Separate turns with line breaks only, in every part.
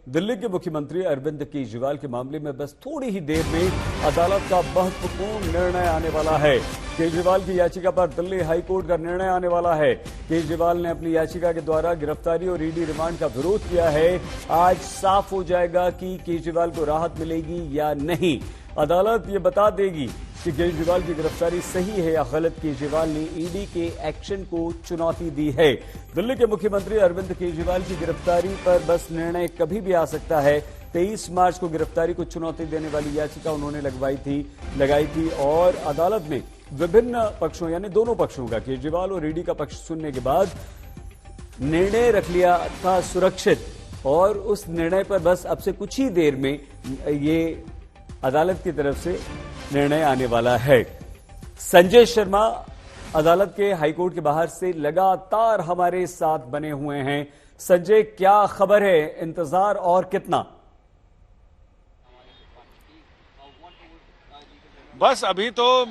दिल्ली के मुख्यमंत्री अरविंद केजरीवाल के मामले में बस थोड़ी ही देर में अदालत का महत्वपूर्ण निर्णय आने वाला है। केजरीवाल की याचिका पर दिल्ली हाईकोर्ट का निर्णय आने वाला है। केजरीवाल ने अपनी याचिका के द्वारा गिरफ्तारी और ईडी रिमांड का विरोध किया है। आज साफ हो जाएगा कि केजरीवाल को राहत मिलेगी या नहीं। अदालत ये बता देगी कि केजरीवाल की गिरफ्तारी सही है या गलत। केजरीवाल ने ईडी के एक्शन को चुनौती दी है। दिल्ली के मुख्यमंत्री अरविंद केजरीवाल की गिरफ्तारी पर बस निर्णय कभी भी आ सकता है। 23 मार्च को गिरफ्तारी को चुनौती देने वाली याचिका उन्होंने लगाई थी और अदालत ने विभिन्न पक्षों यानी दोनों पक्षों का, केजरीवाल और ईडी का पक्ष सुनने के बाद निर्णय रख लिया था सुरक्षित और उस निर्णय पर बस अब से कुछ ही देर में ये अदालत की तरफ से निर्णय आने वाला है। संजय शर्मा अदालत के हाईकोर्ट के बाहर से लगातार हमारे साथ बने हुए हैं। संजय, क्या खबर है, इंतजार और कितना?
बस अभी तो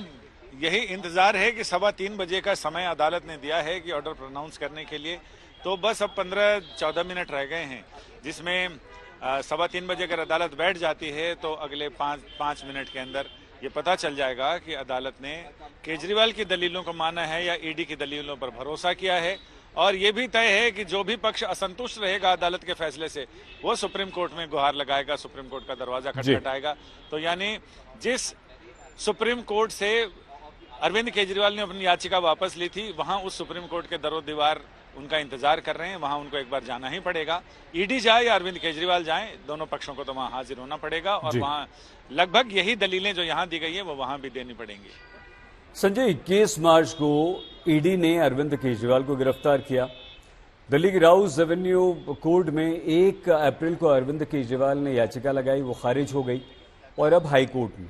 यही इंतजार है कि 3:15 बजे का समय अदालत ने दिया है कि ऑर्डर प्रोनाउंस करने के लिए। तो बस अब 15-14 मिनट रह गए हैं, जिसमें 3:15 बजे अगर अदालत बैठ जाती है तो अगले 5 मिनट के अंदर ये पता चल जाएगा कि अदालत ने केजरीवाल की दलीलों को माना है या ईडी की दलीलों पर भरोसा किया है। और ये भी तय है कि जो भी पक्ष असंतुष्ट रहेगा अदालत के फैसले से वो सुप्रीम कोर्ट में गुहार लगाएगा, सुप्रीम कोर्ट का दरवाजा खटखटाएगा। तो यानी जिस सुप्रीम कोर्ट से अरविंद केजरीवाल ने अपनी याचिका वापस ली थी, वहां उस सुप्रीम कोर्ट के दरो दीवार उनका इंतजार कर रहे हैं। वहां उनको एक बार जाना ही पड़ेगा। ईडी जाए या अरविंद केजरीवाल जाएं, दोनों पक्षों को तो वहां हाजिर होना पड़ेगा और वहां लगभग यही दलीलें जो यहां दी गई है वो वहां भी देनी पड़ेंगी।
संजय, 21 मार्च को ईडी ने अरविंद केजरीवाल को गिरफ्तार किया। दिल्ली की राउज एवेन्यू कोर्ट में 1 अप्रैल को अरविंद केजरीवाल ने याचिका लगाई, वो खारिज हो गई और अब हाईकोर्ट में।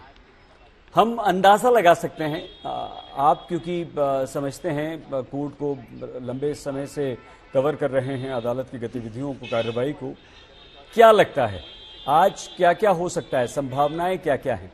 हम अंदाजा लगा सकते हैं, आप क्योंकि समझते हैं कोर्ट को, लंबे समय से कवर कर रहे हैं अदालत की गतिविधियों को, कार्रवाई को, क्या लगता है आज क्या क्या हो सकता है, संभावनाएं क्या क्या हैं?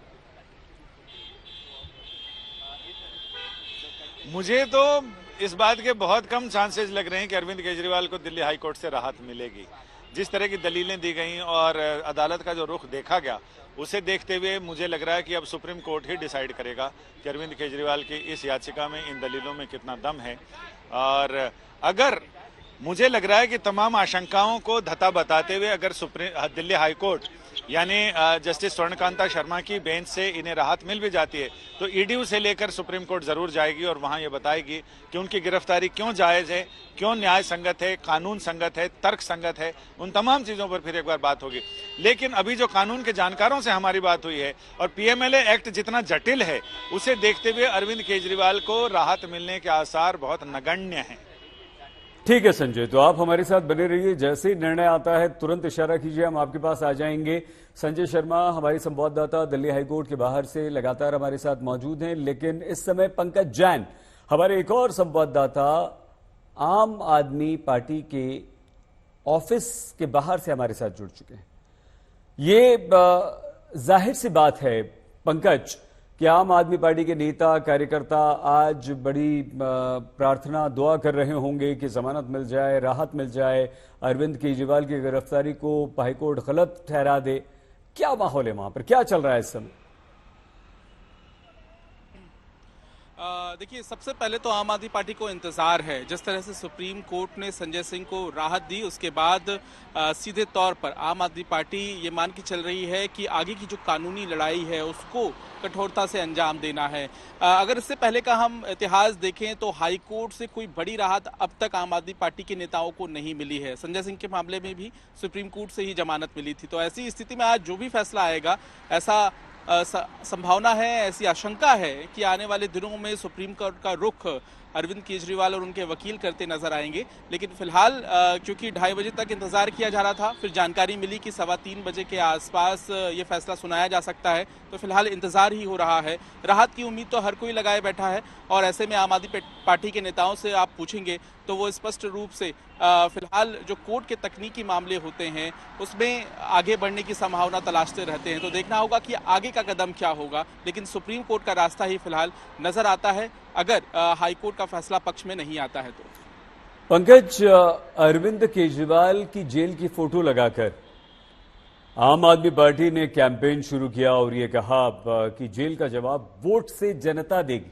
मुझे तो इस बात के बहुत कम चांसेस लग रहे हैं कि अरविंद केजरीवाल को दिल्ली हाई कोर्ट से राहत मिलेगी। जिस तरह की दलीलें दी गई और अदालत का जो रुख देखा गया, उसे देखते हुए मुझे लग रहा है कि अब सुप्रीम कोर्ट ही डिसाइड करेगा कि अरविंद केजरीवाल की इस याचिका में, इन दलीलों में कितना दम है। और अगर मुझे लग रहा है कि तमाम आशंकाओं को धता बताते हुए अगर दिल्ली हाईकोर्ट यानी जस्टिस स्वर्णकांता शर्मा की बेंच से इन्हें राहत मिल भी जाती है तो ईडी से लेकर सुप्रीम कोर्ट जरूर जाएगी और वहां ये बताएगी कि उनकी गिरफ्तारी क्यों जायज है, क्यों न्याय संगत है, कानून संगत है, तर्क संगत है। उन तमाम चीजों पर फिर एक बार बात होगी। लेकिन अभी जो कानून के जानकारों से हमारी बात हुई है और पीएमएलए एक्ट जितना जटिल है, उसे देखते हुए अरविंद केजरीवाल को राहत मिलने के आसार बहुत नगण्य हैं।
ठीक है संजय, तो आप हमारे साथ बने रहिए। जैसे ही निर्णय आता है तुरंत इशारा कीजिए, हम आपके पास आ जाएंगे। संजय शर्मा हमारे संवाददाता दिल्ली हाईकोर्ट के बाहर से लगातार हमारे साथ मौजूद हैं, लेकिन इस समय पंकज जैन हमारे एक और संवाददाता आम आदमी पार्टी के ऑफिस के बाहर से हमारे साथ जुड़ चुके हैं। ये जाहिर सी बात है पंकज कि आम आदमी पार्टी के नेता कार्यकर्ता आज बड़ी प्रार्थना दुआ कर रहे होंगे कि जमानत मिल जाए, राहत मिल जाए, अरविंद केजरीवाल की गिरफ्तारी को हाईकोर्ट गलत ठहरा दे। क्या माहौल है वहां पर, क्या चल रहा है इस समय?
देखिए, सबसे पहले तो आम आदमी पार्टी को इंतजार है। जिस तरह से सुप्रीम कोर्ट ने संजय सिंह को राहत दी, उसके बाद सीधे तौर पर आम आदमी पार्टी ये मान के चल रही है कि आगे की जो कानूनी लड़ाई है उसको कठोरता से अंजाम देना है। अगर इससे पहले का हम इतिहास देखें तो हाई कोर्ट से कोई बड़ी राहत अब तक आम आदमी पार्टी के नेताओं को नहीं मिली है। संजय सिंह के मामले में भी सुप्रीम कोर्ट से ही जमानत मिली थी। तो ऐसी स्थिति में आज जो भी फैसला आएगा, ऐसा संभावना है, ऐसी आशंका है कि आने वाले दिनों में सुप्रीम कोर्ट का रुख अरविंद केजरीवाल और उनके वकील करते नजर आएंगे। लेकिन फिलहाल क्योंकि 2:30 बजे तक इंतजार किया जा रहा था, फिर जानकारी मिली कि 3:15 बजे के आसपास ये फैसला सुनाया जा सकता है, तो फिलहाल इंतजार ही हो रहा है। राहत की उम्मीद तो हर कोई लगाए बैठा है और ऐसे में आम आदमी पार्टी के नेताओं से आप पूछेंगे तो वो स्पष्ट रूप से फिलहाल जो कोर्ट के तकनीकी मामले होते हैं उसमें आगे बढ़ने की संभावना तलाशते रहते हैं। तो देखना होगा कि आगे का कदम क्या होगा, लेकिन सुप्रीम कोर्ट का रास्ता ही फिलहाल नजर आता है अगर हाई कोर्ट का फैसला पक्ष में नहीं आता है तो।
पंकज, अरविंद केजरीवाल की जेल की फोटो लगाकर आम आदमी पार्टी ने कैंपेन शुरू किया और ये कहा कि जेल का जवाब वोट से जनता देगी।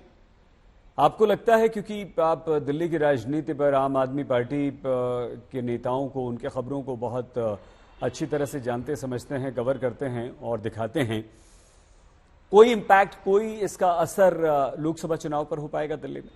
आपको लगता है, क्योंकि आप दिल्ली की राजनीति पर आम आदमी पार्टी के नेताओं को, उनके खबरों को बहुत अच्छी तरह से जानते समझते हैं, कवर करते हैं और दिखाते हैं, कोई इम्पैक्ट, कोई इसका असर लोकसभा चुनाव पर हो पाएगा दिल्ली में?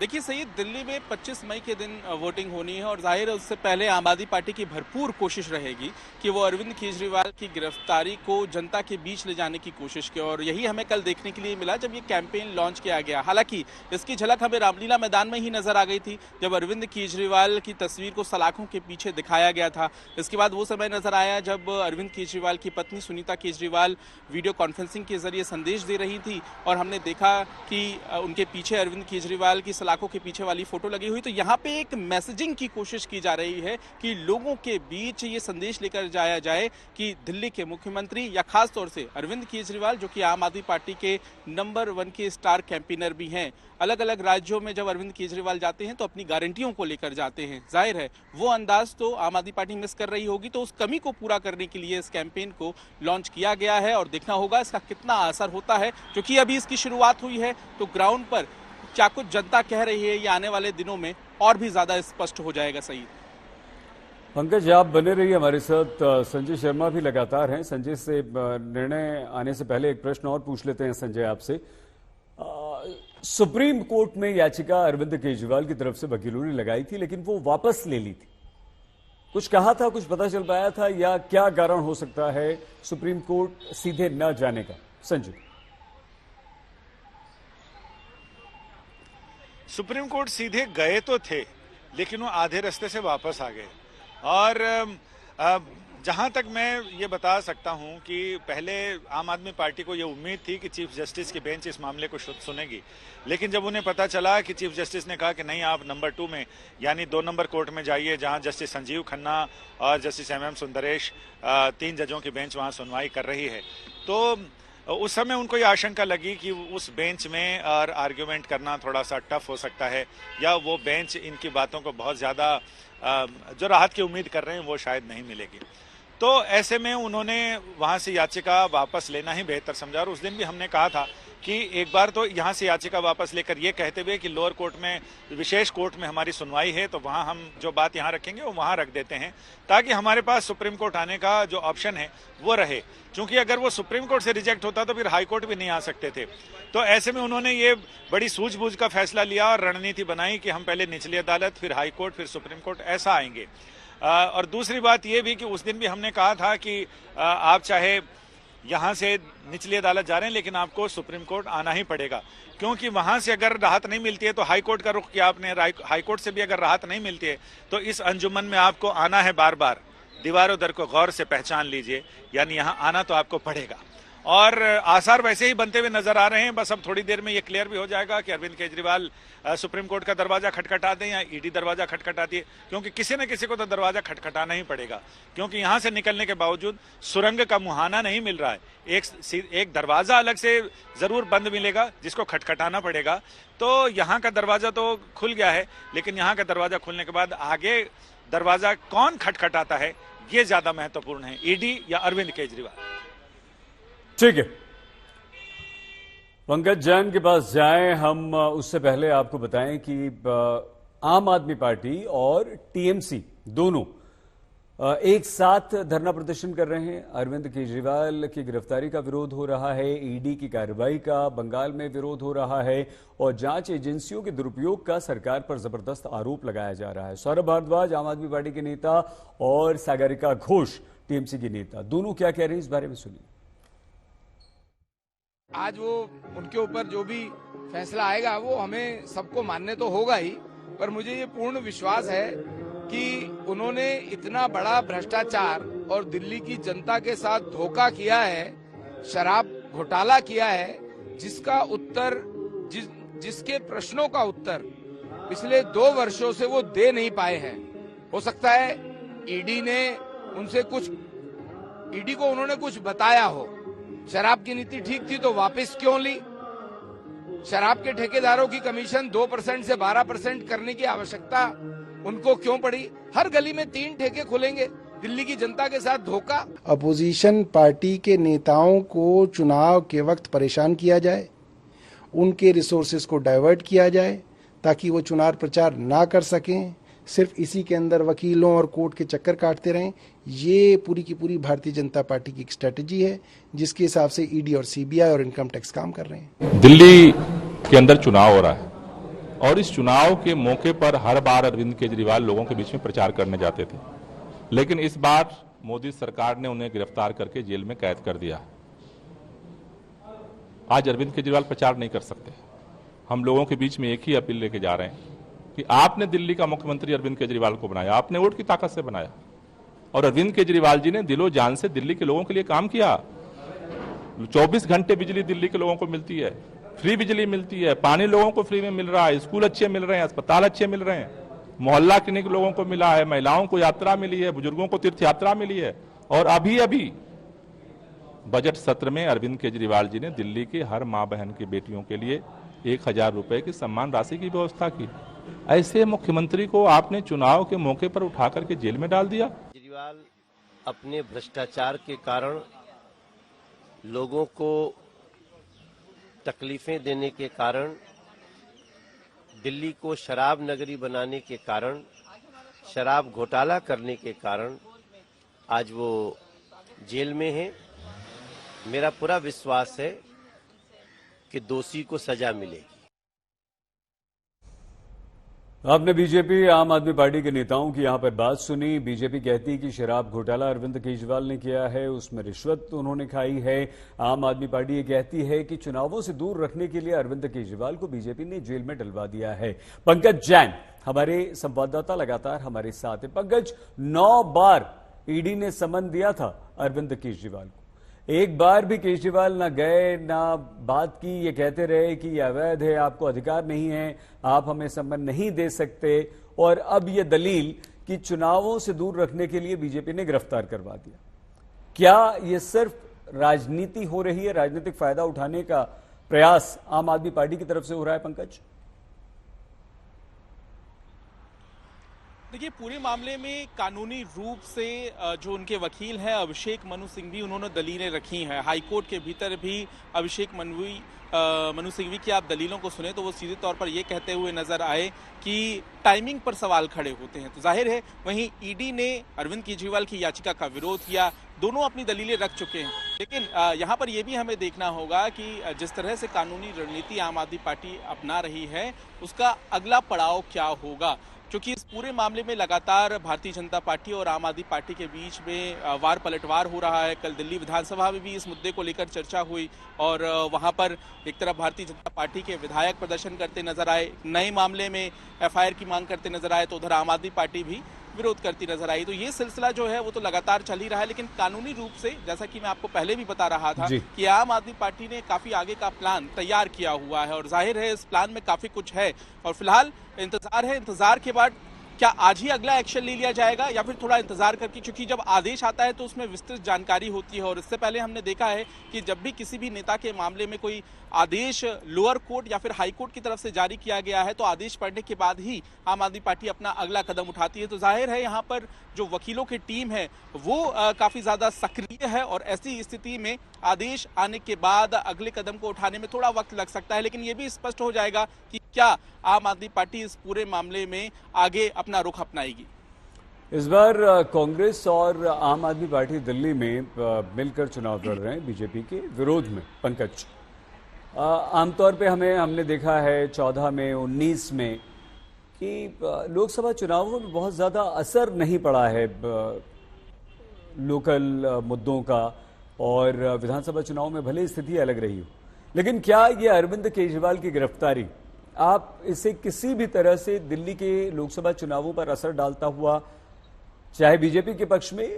देखिए सही, दिल्ली में 25 मई के दिन वोटिंग होनी है और जाहिर है उससे पहले आम आदमी पार्टी की भरपूर कोशिश रहेगी कि वो अरविंद केजरीवाल की गिरफ्तारी को जनता के बीच ले जाने की कोशिश की, और यही हमें कल देखने के लिए मिला जब ये कैंपेन लॉन्च किया गया। हालांकि इसकी झलक हमें रामलीला मैदान में ही नजर आ गई थी, जब अरविंद केजरीवाल की तस्वीर को सलाखों के पीछे दिखाया गया था। इसके बाद वो समय नजर आया जब अरविंद केजरीवाल की पत्नी सुनीता केजरीवाल वीडियो कॉन्फ्रेंसिंग के जरिए संदेश दे रही थी और हमने देखा कि उनके पीछे अरविंद केजरीवाल की सलाखों के पीछे वाली फोटो लगी हुई। तो यहाँ पे एक मैसेजिंग की कोशिश की जा रही है कि लोगों के बीच ये संदेश लेकर जाया जाए कि दिल्ली के मुख्यमंत्री या खास तौर से अरविंद केजरीवाल, जो कि आम आदमी पार्टी के नंबर 1 के स्टार कैंपेनर भी हैं, अलग अलग राज्यों में जब अरविंद केजरीवाल जाते हैं तो अपनी गारंटियों को लेकर जाते हैं। जाहिर है वो अंदाज तो आम आदमी पार्टी मिस कर रही होगी, तो उस कमी को पूरा करने के लिए इस कैंपेन को लॉन्च किया गया है और देखना होगा इसका कितना असर होता है, क्योंकि अभी इसकी शुरुआत हुई है। तो ग्राउंड पर क्या कुछ जनता कह रही है ये आने वाले दिनों में और भी ज्यादा स्पष्ट हो जाएगा। सही
पंकज, आप बने रहिए हमारे साथ। संजय शर्मा भी लगातार हैं। संजय से निर्णय आने से पहले एक प्रश्न और पूछ लेते हैं संजय आपसे। सुप्रीम कोर्ट में याचिका अरविंद केजरीवाल की तरफ से वकीलों ने लगाई थी, लेकिन वो वापस ले ली थी। कुछ कहा था, कुछ पता चल पाया था, या क्या कारण हो सकता है सुप्रीम कोर्ट सीधे न जाने का? संजय,
सुप्रीम कोर्ट सीधे गए तो थे, लेकिन वो आधे रास्ते से वापस आ गए। और जहां तक मैं ये बता सकता हूं कि पहले आम आदमी पार्टी को ये उम्मीद थी कि चीफ जस्टिस की बेंच इस मामले को सुनेगी, लेकिन जब उन्हें पता चला कि चीफ जस्टिस ने कहा कि नहीं, आप नंबर 2 में यानी 2 नंबर कोर्ट में जाइए, जहां जस्टिस संजीव खन्ना और जस्टिस MM सुंदरेश 3 जजों की बेंच वहां सुनवाई कर रही है, तो उस समय उनको ये आशंका लगी कि उस बेंच में और आर्ग्यूमेंट करना थोड़ा सा टफ हो सकता है, या वो बेंच इनकी बातों को बहुत ज़्यादा जो राहत की उम्मीद कर रहे हैं वो शायद नहीं मिलेगी। तो ऐसे में उन्होंने वहाँ से याचिका वापस लेना ही बेहतर समझा। और उस दिन भी हमने कहा था कि एक बार तो यहाँ से याचिका वापस लेकर ये कहते हुए कि लोअर कोर्ट में, विशेष कोर्ट में हमारी सुनवाई है, तो वहाँ हम जो बात यहाँ रखेंगे वो वहाँ रख देते हैं, ताकि हमारे पास सुप्रीम कोर्ट आने का जो ऑप्शन है वो रहे। क्योंकि अगर वो सुप्रीम कोर्ट से रिजेक्ट होता तो फिर हाई कोर्ट भी नहीं आ सकते थे। तो ऐसे में उन्होंने ये बड़ी सूझबूझ का फैसला लिया और रणनीति बनाई कि हम पहले निचली अदालत, फिर हाई कोर्ट, फिर सुप्रीम कोर्ट, ऐसा आएंगे। और दूसरी बात ये भी कि उस दिन भी हमने कहा था कि आप चाहे यहां से निचली अदालत जा रहे हैं, लेकिन आपको सुप्रीम कोर्ट आना ही पड़ेगा, क्योंकि वहां से अगर राहत नहीं मिलती है तो हाई कोर्ट का रुख किया आपने, हाई कोर्ट से भी अगर राहत नहीं मिलती है तो इस अंजुमन में आपको आना है बार बार। दीवारों दर को गौर से पहचान लीजिए, यानी यहां आना तो आपको पड़ेगा। और आसार वैसे ही बनते हुए नजर आ रहे हैं। बस अब थोड़ी देर में ये क्लियर भी हो जाएगा कि अरविंद केजरीवाल सुप्रीम कोर्ट का दरवाजा खटखटा दें या ईडी दरवाजा खटखटाती है, क्योंकि किसी न किसी को तो दरवाजा खटखटाना ही पड़ेगा, क्योंकि यहां से निकलने के बावजूद सुरंग का मुहाना नहीं मिल रहा है। एक दरवाजा अलग से जरूर बंद मिलेगा जिसको खटखटाना पड़ेगा। तो यहाँ का दरवाजा तो खुल गया है, लेकिन यहाँ का दरवाजा खुलने के बाद आगे दरवाजा कौन खटखटाता है ये ज्यादा महत्वपूर्ण है, ईडी या अरविंद केजरीवाल।
ठीक है, पंकज जैन के पास जाएं हम। उससे पहले आपको बताएं कि आम आदमी पार्टी और टीएमसी दोनों एक साथ धरना प्रदर्शन कर रहे हैं। अरविंद केजरीवाल की गिरफ्तारी का विरोध हो रहा है, ईडी की कार्रवाई का बंगाल में विरोध हो रहा है और जांच एजेंसियों के दुरुपयोग का सरकार पर जबरदस्त आरोप लगाया जा रहा है। सौरभ भारद्वाज आम आदमी पार्टी के नेता और सागरिका घोष टीएमसी की नेता, दोनों क्या कह रहे हैं इस बारे में सुनिए।
आज वो उनके ऊपर जो भी फैसला आएगा वो हमें सबको मानने तो होगा ही, पर मुझे ये पूर्ण विश्वास है कि उन्होंने इतना बड़ा भ्रष्टाचार और दिल्ली की जनता के साथ धोखा किया है, शराब घोटाला किया है, जिसका उत्तर जिसके प्रश्नों का उत्तर पिछले 2 वर्षों से वो दे नहीं पाए हैं। हो सकता है ईडी को उन्होंने कुछ बताया हो। शराब की नीति ठीक थी तो वापस क्यों ली? शराब के ठेकेदारों की कमीशन 2% से 12% करने की आवश्यकता उनको क्यों पड़ी? हर गली में 3 ठेके खुलेंगे, दिल्ली की जनता के साथ धोखा।
अपोजिशन पार्टी के नेताओं को चुनाव के वक्त परेशान किया जाए, उनके रिसोर्सेज को डाइवर्ट किया जाए ताकि वो चुनाव प्रचार ना कर सकें, सिर्फ इसी के अंदर वकीलों और कोर्ट के चक्कर काटते रहें। ये पूरी की पूरी भारतीय जनता पार्टी की एक स्ट्रेटजी है जिसके हिसाब से ईडी और सीबीआई और इनकम टैक्स काम कर रहे हैं।
दिल्ली के अंदर चुनाव हो रहा है और इस चुनाव के मौके पर हर बार अरविंद केजरीवाल लोगों के बीच में प्रचार करने जाते थे, लेकिन इस बार मोदी सरकार ने उन्हें गिरफ्तार करके जेल में कैद कर दिया। आज अरविंद केजरीवाल प्रचार नहीं कर सकते। हम लोगों के बीच में एक ही अपील लेके जा रहे हैं कि आपने दिल्ली का मुख्यमंत्री अरविंद केजरीवाल को बनाया, आपने वोट की ताकत से बनाया और अरविंद केजरीवाल जी ने दिलो जान से दिल्ली के लोगों के लिए काम किया। 24 घंटे बिजली दिल्ली के लोगों को मिलती है, फ्री बिजली मिलती है, पानी लोगों को फ्री में मिल रहा है, स्कूल अच्छे मिल रहे हैं, अस्पताल अच्छे मिल रहे हैं, मोहल्ला क्लिनिक लोगों को मिला है, महिलाओं को यात्रा मिली है, बुजुर्गों को तीर्थ यात्रा मिली है। और अभी अभी बजट सत्र में अरविंद केजरीवाल जी ने दिल्ली के हर मां बहन की बेटियों के लिए 1000 रुपए की सम्मान राशि की व्यवस्था की। ऐसे मुख्यमंत्री को आपने चुनाव के मौके पर उठा करके जेल में डाल दिया।
केजरीवाल अपने भ्रष्टाचार के कारण, लोगों को तकलीफें देने के कारण, दिल्ली को शराब नगरी बनाने के कारण, शराब घोटाला करने के कारण आज वो जेल में है। मेरा पूरा विश्वास है कि दोषी को सजा मिलेगी।
आपने बीजेपी आम आदमी पार्टी के नेताओं की यहां पर बात सुनी। बीजेपी कहती है कि शराब घोटाला अरविंद केजरीवाल ने किया है, उसमें रिश्वत उन्होंने खाई है। आम आदमी पार्टी ये कहती है कि चुनावों से दूर रखने के लिए अरविंद केजरीवाल को बीजेपी ने जेल में डलवा दिया है। पंकज जैन हमारे संवाददाता लगातार हमारे साथ है। पंकज, 9 बार ईडी ने समन दिया था अरविंद केजरीवाल को, एक बार भी केजरीवाल ना गए ना बात की, ये कहते रहे कि ये अवैध है, आपको अधिकार नहीं है, आप हमें सम्मान नहीं दे सकते। और अब ये दलील कि चुनावों से दूर रखने के लिए बीजेपी ने गिरफ्तार करवा दिया। क्या ये सिर्फ राजनीति हो रही है, राजनीतिक फायदा उठाने का प्रयास आम आदमी पार्टी की तरफ से हो रहा है? पंकज,
देखिए, पूरे मामले में कानूनी रूप से जो उनके वकील हैं अभिषेक मनु सिंघवी, उन्होंने दलीलें रखी हैं। हाईकोर्ट के भीतर भी अभिषेक मनु सिंघवी की आप दलीलों को सुने तो वो सीधे तौर पर ये कहते हुए नजर आए कि टाइमिंग पर सवाल खड़े होते हैं। तो जाहिर है वहीं ईडी ने अरविंद केजरीवाल की याचिका का विरोध किया, दोनों अपनी दलीलें रख चुके हैं। लेकिन यहाँ पर यह भी हमें देखना होगा कि जिस तरह से कानूनी रणनीति आम आदमी पार्टी अपना रही है उसका अगला पड़ाव क्या होगा, क्योंकि इस पूरे मामले में लगातार भारतीय जनता पार्टी और आम आदमी पार्टी के बीच में वार पलटवार हो रहा है। कल दिल्ली विधानसभा में भी इस मुद्दे को लेकर चर्चा हुई और वहां पर एक तरफ भारतीय जनता पार्टी के विधायक प्रदर्शन करते नजर आए, नए मामले में एफआईआर की मांग करते नजर आए, तो उधर आम आदमी पार्टी भी विरोध करती नजर आई। तो ये सिलसिला जो है वो तो लगातार चल ही रहा है। लेकिन कानूनी रूप से, जैसा कि मैं आपको पहले भी बता रहा था कि आम आदमी पार्टी ने काफी आगे का प्लान तैयार किया हुआ है और जाहिर है इस प्लान में काफी कुछ है और फिलहाल इंतजार है। इंतजार के बाद क्या आज ही अगला एक्शन ले लिया जाएगा या फिर थोड़ा इंतजार करके, क्योंकि जब आदेश आता है तो उसमें विस्तृत जानकारी होती है और इससे पहले हमने देखा है कि जब भी किसी भी नेता के मामले में कोई आदेश लोअर कोर्ट या फिर हाई कोर्ट की तरफ से जारी किया गया है तो आदेश पढ़ने के बाद ही आम आदमी पार्टी अपना अगला कदम उठाती है। तो जाहिर है यहाँ पर जो वकीलों की टीम है वो काफी ज्यादा सक्रिय है और ऐसी स्थिति में आदेश आने के बाद अगले कदम को उठाने में थोड़ा वक्त लग सकता है। लेकिन ये भी स्पष्ट हो जाएगा कि क्या आम आदमी पार्टी इस पूरे मामले में आगे अपना रुख अपनाएगी।
इस बार कांग्रेस और आम आदमी पार्टी दिल्ली में मिलकर चुनाव लड़ रहे हैं बीजेपी के विरोध में। पंकज, आमतौर पे हमने देखा है 14 में 19 में कि लोकसभा चुनावों में बहुत ज्यादा असर नहीं पड़ा है लोकल मुद्दों का और विधानसभा चुनाव में भले स्थिति अलग रही हो, लेकिन क्या ये अरविंद केजरीवाल की गिरफ्तारी आप इसे किसी भी तरह से दिल्ली के लोकसभा चुनावों पर असर डालता हुआ, चाहे बीजेपी के पक्ष में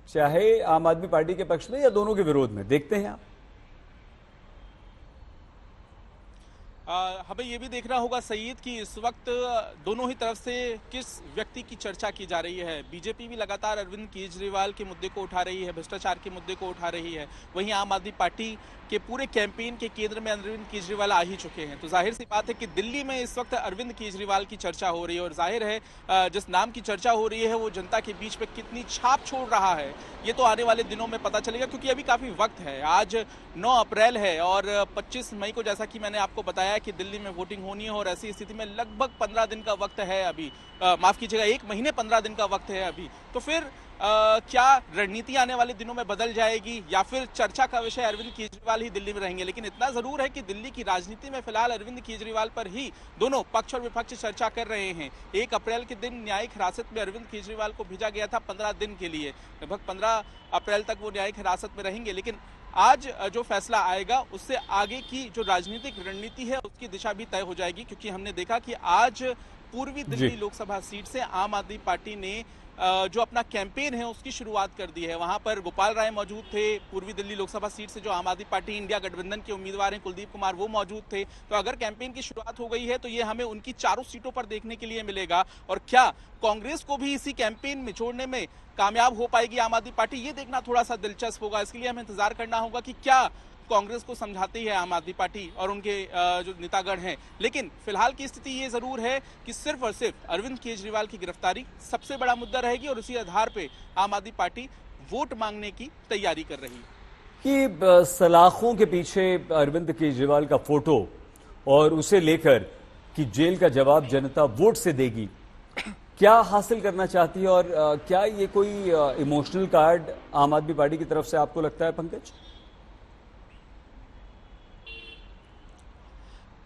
चाहे आम आदमी पार्टी के पक्ष में या दोनों के विरोध में, देखते हैं आप?
हमें ये भी देखना होगा सईद कि इस वक्त दोनों ही तरफ से किस व्यक्ति की चर्चा की जा रही है। बीजेपी भी लगातार अरविंद केजरीवाल के मुद्दे को उठा रही है, भ्रष्टाचार के मुद्दे को उठा रही है। वहीं आम आदमी पार्टी के पूरे कैंपेन के केंद्र में अरविंद केजरीवाल आ ही चुके हैं। तो जाहिर सी बात है कि दिल्ली में इस वक्त अरविंद केजरीवाल की चर्चा हो रही है और जाहिर है जिस नाम की चर्चा हो रही है वो जनता के बीच में कितनी छाप छोड़ रहा है ये तो आने वाले दिनों में पता चलेगा, क्योंकि अभी काफी वक्त है। आज 9 अप्रैल है और 25 मई को, जैसा कि मैंने आपको बताया कि दिल्ली में वोटिंग होनी है और ऐसी स्थिति में लगभग 15 दिन का वक्त है अभी, माफ कीजिएगा 1 महीने 15 दिन का वक्त है अभी। तो फिर क्या रणनीति आने वाले दिनों में बदल जाएगी या फिर चर्चा का विषय अरविंद केजरीवाल ही दिल्ली में रहेंगे? लेकिन इतना जरूर है कि दिल्ली की राजनीति में फिलहाल अरविंद केजरीवाल पर ही दोनों पक्ष और विपक्ष चर्चा कर रहे हैं। 1 अप्रैल के दिन न्यायिक हिरासत में अरविंद केजरीवाल को भेजा गया था 15 दिन के लिए, लगभग 15 अप्रैल तक वो न्यायिक हिरासत में रहेंगे। लेकिन आज जो फैसला आएगा उससे आगे की जो राजनीतिक रणनीति है उसकी दिशा भी तय हो जाएगी, क्योंकि हमने देखा कि आज पूर्वी दिल्ली लोकसभा सीट से आम आदमी पार्टी ने जो अपना कैंपेन है उसकी शुरुआत कर दी है। वहां पर गोपाल राय मौजूद थे, पूर्वी दिल्ली लोकसभा सीट से जो आम आदमी पार्टी इंडिया गठबंधन के उम्मीदवार हैं कुलदीप कुमार, वो मौजूद थे। तो अगर कैंपेन की शुरुआत हो गई है तो ये हमें उनकी चारों सीटों पर देखने के लिए मिलेगा। और क्या कांग्रेस को भी इसी कैंपेन में जोड़ने में कामयाब हो पाएगी आम आदमी पार्टी, ये देखना थोड़ा सा दिलचस्प होगा। इसके लिए हमें इंतजार करना होगा कि क्या कांग्रेस को समझाती है आम आदमी पार्टी और उनके जो नेतागण हैं। लेकिन फिलहाल की स्थिति ये जरूर है कि सिर्फ और सिर्फ अरविंद केजरीवाल की गिरफ्तारी सबसे बड़ा मुद्दा रहेगी और उसी आधार पे आम आदमी पार्टी वोट मांगने की तैयारी कर रही है।
कि सलाखों के पीछे अरविंद केजरीवाल का फोटो और उसे लेकर कि जेल का जवाब जनता वोट से देगी, क्या हासिल करना चाहती है और क्या ये कोई इमोशनल कार्ड आम आदमी पार्टी की तरफ से आपको लगता है पंकज?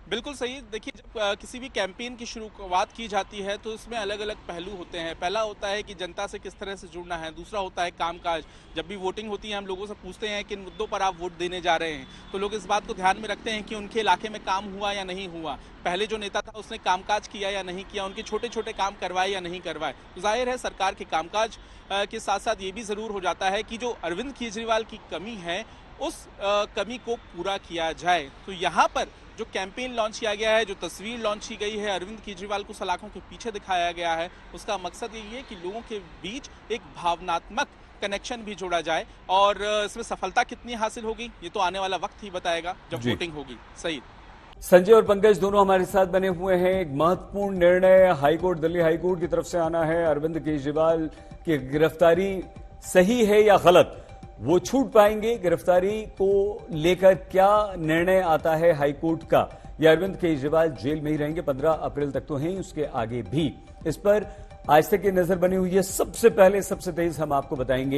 बिल्कुल सही। देखिए, जब किसी भी कैंपेन की शुरुआत की जाती है तो इसमें अलग अलग पहलू होते हैं। पहला होता है कि जनता से किस तरह से जुड़ना है, दूसरा होता है कामकाज। जब भी वोटिंग होती है हम लोगों से पूछते हैं किन मुद्दों पर आप वोट देने जा रहे हैं, तो लोग इस बात को ध्यान में रखते हैं कि उनके इलाके में काम हुआ या नहीं हुआ, पहले जो नेता था उसने कामकाज किया या नहीं किया, उनके छोटे छोटे काम करवाए या नहीं करवाए। तो जाहिर है सरकार के कामकाज के साथ साथ ये भी जरूर हो जाता है कि जो अरविंद केजरीवाल की कमी है उस कमी को पूरा किया जाए। तो यहाँ पर जो कैंपेन लॉन्च किया गया है, जो तस्वीर लॉन्च की गई है, अरविंद केजरीवाल को सलाखों के पीछे दिखाया गया है, उसका मकसद यही है कि लोगों के बीच एक भावनात्मक कनेक्शन भी जोड़ा जाए। और इसमें सफलता कितनी हासिल होगी ये तो आने वाला वक्त ही बताएगा जब वोटिंग होगी। सही।
संजय और पंकज दोनों हमारे साथ बने हुए हैं। एक महत्वपूर्ण निर्णय हाईकोर्ट, दिल्ली हाईकोर्ट की तरफ से आना है। अरविंद केजरीवाल की गिरफ्तारी सही है या गलत, वो छूट पाएंगे? गिरफ्तारी को लेकर क्या निर्णय आता है हाईकोर्ट का, या अरविंद केजरीवाल जेल में ही रहेंगे? 15 अप्रैल तक तो हैं, उसके आगे भी। इस पर आज तक की नजर बनी हुई है। सबसे पहले सबसे तेज हम आपको बताएंगे